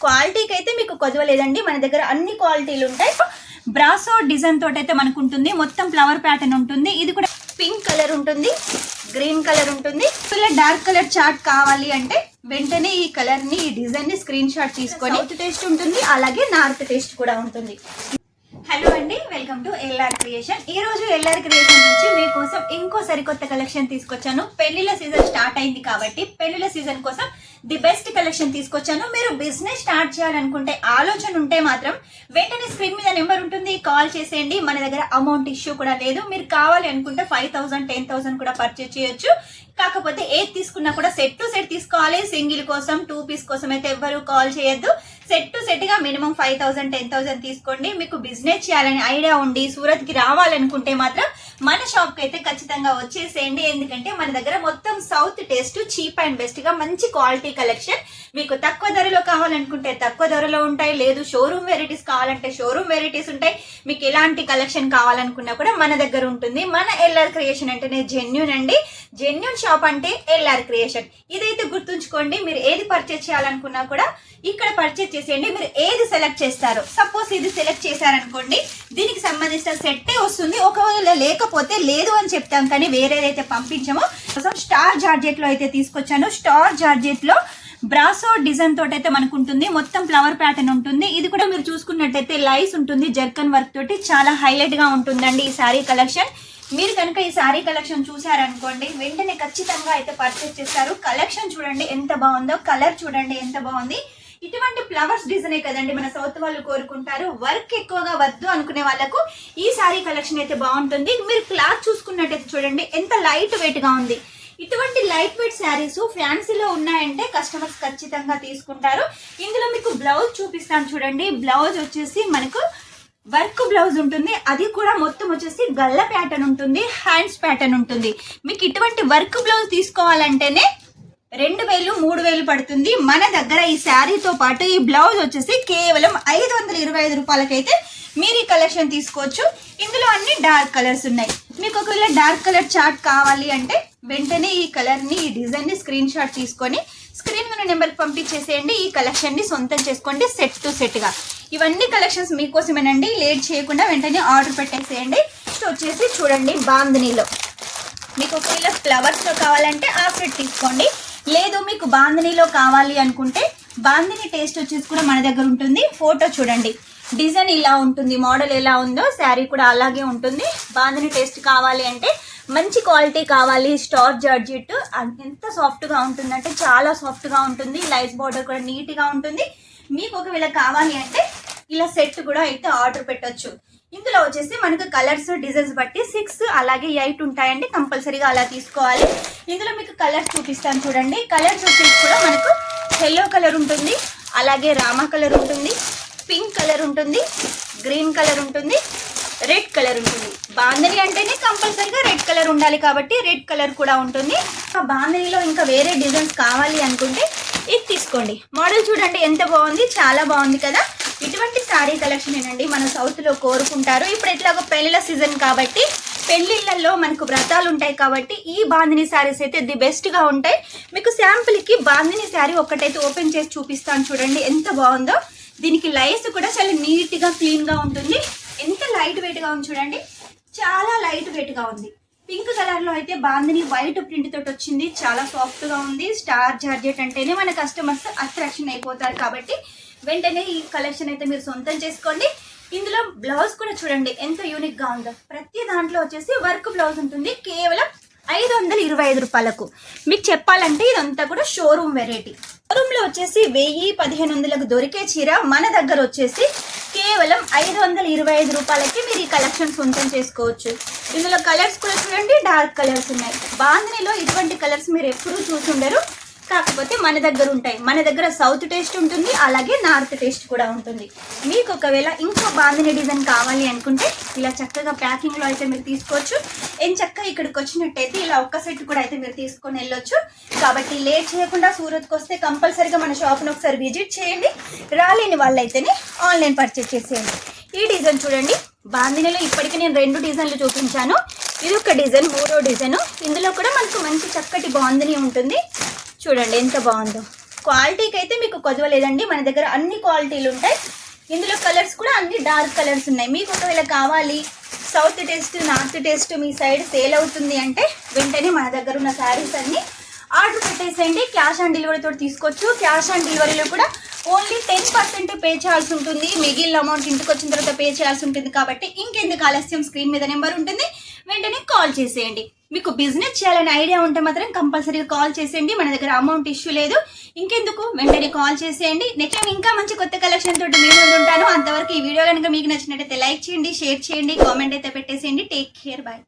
క్వాలిటీకి అయితే మీకు కొదవలేదండి, మన దగ్గర అన్ని క్వాలిటీలు ఉంటాయి. బ్రాసో డిజైన్ తోటి అయితే మనకు ఉంటుంది, మొత్తం ఫ్లవర్ ప్యాటర్న్ ఉంటుంది. ఇది కూడా పింక్ కలర్ ఉంటుంది, గ్రీన్ కలర్ ఉంటుంది. ఇలా డార్క్ కలర్ చార్ట్ కావాలి అంటే వెంటనే ఈ కలర్ ని, ఈ డిజైన్ ని స్క్రీన్ షాట్ తీసుకొని సౌత్ టేస్ట్ ఉంటుంది, అలాగే నార్త్ టేస్ట్ కూడా ఉంటుంది. హలో అండి, వెల్కమ్ టు ఎల్ఆర్ క్రియేషన్. ఈ రోజు ఎల్ఆర్ క్రియేషన్ నుంచి మీకోసం ఇంకో సరికొత్త కలెక్షన్ తీసుకొచ్చాను. పెళ్లిళ్ళ సీజన్ స్టార్ట్ అయింది కాబట్టి పెళ్లిళ్ళ సీజన్ కోసం ది బెస్ట్ కలెక్షన్ తీసుకొచ్చాను. మీరు బిజినెస్ స్టార్ట్ చేయాలనుకుంటే, ఆలోచన ఉంటే మాత్రం వెంటనే స్క్రీన్ మీద నెంబర్ ఉంటుంది, కాల్ చేసేయండి. మన దగ్గర అమౌంట్ ఇష్యూ కూడా లేదు. మీరు కావాలి అనుకుంటే 5,000 10,000 కూడా పర్చేస్ చేయొచ్చు. కాకపోతే ఏది తీసుకున్నా కూడా సెట్ టు సెట్ తీసుకోవాలి. సింగిల్ కోసం 2 పీస్ కోసం అయితే ఎవ్వరు కాల్ చేయొద్దు. సెట్ టు సెట్ గా మినిమం 5,000 10,000 తీసుకోండి. మీకు బిజినెస్ చేయాలని ఐడియా ఉండి సూరత్ కి రావాలనుకుంటే మాత్రం మన షాప్ కి అయితే ఖచ్చితంగా వచ్చేసేయండి. ఎందుకంటే మన దగ్గర మొత్తం south taste, cheap and best గా మంచి క్వాలిటీ కలెక్షన్. మీకు తక్కువ ధరలో కావాలనుకుంటే తక్కువ ధరలో ఉంటాయి, లేదు షోరూమ్ వెరైటీస్ కావాలంటే షోరూమ్ వెరైటీస్ ఉంటాయి. మీకు ఎలాంటి కలెక్షన్ కావాలనుకున్నా కూడా మన దగ్గర ఉంటుంది. మన ఎల్ఆర్ క్రియేషన్ అంటేనే జెన్యూన్ అండి. జెన్యూన్ షాప్ అంటే ఎల్ఆర్ క్రియేషన్. ఇదైతే గుర్తుంచుకోండి. మీరు ఏది పర్చేస్ చేయాలనుకున్నా కూడా ఇక్కడ పర్చేస్ చేసేయండి. మీరు ఏది సెలెక్ట్ చేస్తారో, సపోజ్ ఇది సెలెక్ట్ చేశారనుకోండి, దీనికి సంబంధించిన సెట్టే వస్తుంది. ఒకవేళ లేకపోతే లేదు అని చెప్తాం, కానీ వేరేదైతే పంపించామో. స్టార్ జార్జెట్ లో అయితే తీసుకొచ్చాను. స్టార్ జార్జెట్ లో బ్రాసో డిజైన్ తోటి అయితే మనకు ఉంటుంది, మొత్తం ఫ్లవర్ ప్యాటర్న్ ఉంటుంది. ఇది కూడా మీరు చూసుకున్నట్టయితే లైస్ ఉంటుంది, జర్కన్ వర్క్ తోటి చాలా హైలైట్ గా ఉంటుందండి ఈ శారీ కలెక్షన్. మీరు కనుక ఈ శారీ కలెక్షన్ చూసారనుకోండి, వెంటనే ఖచ్చితంగా అయితే పర్చేస్ చేస్తారు. కలెక్షన్ చూడండి ఎంత బాగుందో, కలర్ చూడండి ఎంత బాగుంది. ఇటువంటి ఫ్లవర్స్ డిజైనే కదండి మన సౌత్ వాళ్ళు కోరుకుంటారు. వర్క్ ఎక్కువగా వద్దు అనుకునే వాళ్ళకు ఈ శారీ కలెక్షన్ అయితే బాగుంటుంది. మీరు క్లాత్ చూసుకున్నట్టయితే చూడండి ఎంత లైట్ వెయిట్ గా ఉంది. ఇటువంటి లైట్ వెయిట్ శారీస్ ఫ్యాన్సీలో ఉన్నాయంటే కస్టమర్స్ ఖచ్చితంగా తీసుకుంటారు. ఇందులో మీకు బ్లౌజ్ చూపిస్తాను చూడండి. బ్లౌజ్ వచ్చేసి మనకు వర్క్ బ్లౌజ్ ఉంటుంది. అది కూడా మొత్తం వచ్చేసి గల్ల ప్యాటర్న్ ఉంటుంది, హ్యాండ్స్ ప్యాటర్న్ ఉంటుంది. మీకు ఇటువంటి వర్క్ బ్లౌజ్ తీసుకోవాలంటేనే 2,000 3,000 పడుతుంది. మన దగ్గర ఈ శారీతో పాటు ఈ బ్లౌజ్ వచ్చేసి కేవలం 525 రూపాయలకైతే మీరు ఈ కలెక్షన్ తీసుకోవచ్చు. ఇందులో అన్ని డార్క్ కలర్స్ ఉన్నాయి. మీకు ఒకవేళ డార్క్ కలర్ చార్ట్ కావాలి అంటే వెంటనే ఈ కలర్ ని, ఈ డిజైన్ ని స్క్రీన్ షాట్ తీసుకొని స్క్రీన్ మీద నెంబర్కి పంపించేసేయండి. ఈ కలెక్షన్ ని సొంతం చేసుకోండి సెట్ టు సెట్ గా. ఇవన్నీ కలెక్షన్స్ మీకోసమేనండి. లేట్ చేయకుండా వెంటనే ఆర్డర్ పెట్టేసేయండి. వచ్చేసి చూడండి, బాందినీలో మీకు ఒకవేళ ఫ్లవర్స్ లో కావాలంటే ఆ సెట్ తీసుకోండి. లేదు మీకు బాందినీలో కావాలి అనుకుంటే బాందిని టేస్ట్ వచ్చేసి కూడా మన దగ్గర ఉంటుంది. ఫోటో చూడండి, డిజైన్ ఇలా ఉంటుంది, మోడల్ ఎలా ఉందో శారీ కూడా అలాగే ఉంటుంది. బాందిని టేస్ట్ కావాలి అంటే, మంచి క్వాలిటీ కావాలి, స్టార్ జార్జెట్ ఎంత సాఫ్ట్ గా ఉంటుందంటే చాలా సాఫ్ట్ గా ఉంటుంది. లైస్ బార్డర్ కూడా నీట్ గా ఉంటుంది. మీకు ఒకవేళ కావాలి అంటే ఇలా సెట్ కూడా అయితే ఆర్డర్ పెట్టొచ్చు. ఇందులో వచ్చేసి మనకు కలర్స్ డిజైన్స్ బట్టి 6 అలాగే 8 ఉంటాయండి. కంపల్సరీగా అలా తీసుకోవాలి. ఇందులో మీకు కలర్స్ చూపిస్తాను చూడండి. కలర్స్ వచ్చేసి కూడా మనకు ఎల్లో కలర్ ఉంటుంది, అలాగే రామా కలర్ ఉంటుంది, పింక్ కలర్ ఉంటుంది, గ్రీన్ కలర్ ఉంటుంది, రెడ్ కలర్ ఉంటుంది. బాందిని అంటేనే కంపల్సరీగా రెడ్ కలర్ ఉండాలి కాబట్టి రెడ్ కలర్ కూడా ఉంటుంది. బాందినిలో ఇంకా వేరే డిజైన్స్ కావాలి అనుకుంటే ఇది తీసుకోండి. మోడల్ చూడండి ఎంత బాగుంది, చాలా బాగుంది కదా. ఇటువంటి శారీ కలెక్షన్ ఏనండి మన సౌత్ లో కోరుకుంటారు. ఇప్పుడు ఎట్లాగో పెళ్లిళ్ళ సీజన్ కాబట్టి, పెళ్లిళ్లలో మనకు వ్రతాలు ఉంటాయి కాబట్టి ఈ బాందిని శారీస్ అయితే ది బెస్ట్ గా ఉంటాయి. మీకు శాంపుల్ కి బాందిని శారీ ఒక్కటైతే ఓపెన్ చేసి చూపిస్తాను చూడండి ఎంత బాగుందో. దీనికి లైస్ కూడా చాలా నీట్ గా క్లీన్ గా ఉంటుంది. ఎంత లైట్ వెయిట్ గా ఉంది చూడండి, చాలా లైట్ వెయిట్ గా ఉంది. పింక్ కలర్ లో అయితే బాందిని వైట్ ప్రింట్ తోటి వచ్చింది, చాలా సాఫ్ట్ గా ఉంది. స్టార్ జార్జెట్ అంటేనే మన కస్టమర్స్ అట్రాక్షన్ అయిపోతారు కాబట్టి వెంటనే ఈ కలెక్షన్ అయితే మీరు సొంతం చేసుకోండి. ఇందులో బ్లౌజ్ కూడా చూడండి ఎంత యూనిక్ గా ఉందో. ప్రతి దాంట్లో వచ్చేసి వర్క్ బ్లౌజ్ ఉంటుంది. కేవలం 525 రూపాయలకు. మీకు చెప్పాలంటే ఇదంతా కూడా షోరూమ్ వెరైటీ. షోరూమ్ లో వచ్చేసి 1000-1500లకు దొరికే చీర మన దగ్గర వచ్చేసి కేవలం 525 రూపాయలకి మీరు ఈ కలెక్షన్ సొంతం చేసుకోవచ్చు. ఇందులో కలర్స్ కూడా చూడండి, డార్క్ కలర్స్ ఉన్నాయి. బాందినిలో ఇటువంటి కలర్స్ మీరు ఎప్పుడూ చూసుండరు, కాకపోతే మన దగ్గర ఉంటాయి. మన దగ్గర సౌత్ టేస్ట్ ఉంటుంది, అలాగే నార్త్ టేస్ట్ కూడా ఉంటుంది. మీకు ఒకవేళ ఇంకో బాందిని డిజైన్ కావాలి అనుకుంటే ఇలా చక్కగా ప్యాకింగ్ లో అయితే మీరు తీసుకోవచ్చు. ఏం చక్కగా ఇక్కడికి వచ్చినట్టయితే ఇలా ఒక్క సెట్ కూడా అయితే మీరు తీసుకొని వెళ్ళొచ్చు. కాబట్టి లేట్ చేయకుండా సూరత్కి వస్తే కంపల్సరీగా మన షాప్ను ఒకసారి విజిట్ చేయండి. రాలేని వాళ్ళైతేనే ఆన్లైన్ పర్చేస్ చేసేయండి. ఈ డిజైన్ చూడండి, బాందినిలో ఇప్పటికీ నేను 2 డిజైన్లు చూపించాను. ఇది ఒక డిజైన్, 3వ డిజైన్. ఇందులో కూడా మనకు మంచి చక్కటి బాందిని ఉంటుంది. చూడండి ఎంత బాగుందో. క్వాలిటీకి అయితే మీకు కొదవలేదండి. మన దగ్గర అన్ని క్వాలిటీలు ఉంటాయి. ఇందులో కలర్స్ కూడా అన్ని డార్క్ కలర్స్ ఉన్నాయి. మీకు ఒకవేళ కావాలి సౌత్ టేస్ట్ నార్త్ టేస్ట్ మీ సైడ్ సేల్ అవుతుంది అంటే వెంటనే మన దగ్గర ఉన్న శారీస్ అన్ని ఆర్డర్ పెట్టేసేయండి. క్యాష్ ఆన్ డెలివరీతో తీసుకోవచ్చు. క్యాష్ ఆన్ డెలివరీలో కూడా ఓన్లీ 10% పే చేయాల్సి ఉంటుంది. మిగిలిన అమౌంట్ ఇంటికి వచ్చిన తర్వాత పే చేయాల్సి ఉంటుంది. కాబట్టి ఇంకెందుకు ఆలస్యం, స్క్రీన్ మీద నెంబర్ ఉంటుంది, వెంటనే కాల్ చేసేయండి. మీకు బిజినెస్ చేయాలని ఐడియా ఉంటే మాత్రం కంపల్సరీగా కాల్ చేసేయండి. మన దగ్గర అమౌంట్ ఇష్యూ లేదు. ఇంకెందుకు వెంటనే కాల్ చేసేయండి. నెక్స్ట్ టైం ఇంకా మంచి కొత్త కలెక్షన్ తోటి మీ ముందు ఉంటాను. అంతవరకు ఈ వీడియో కనుక మీకు నచ్చినట్టయితే లైక్ చేయండి, షేర్ చేయండి, కామెంట్ అయితే పెట్టేసేయండి. Take care, bye.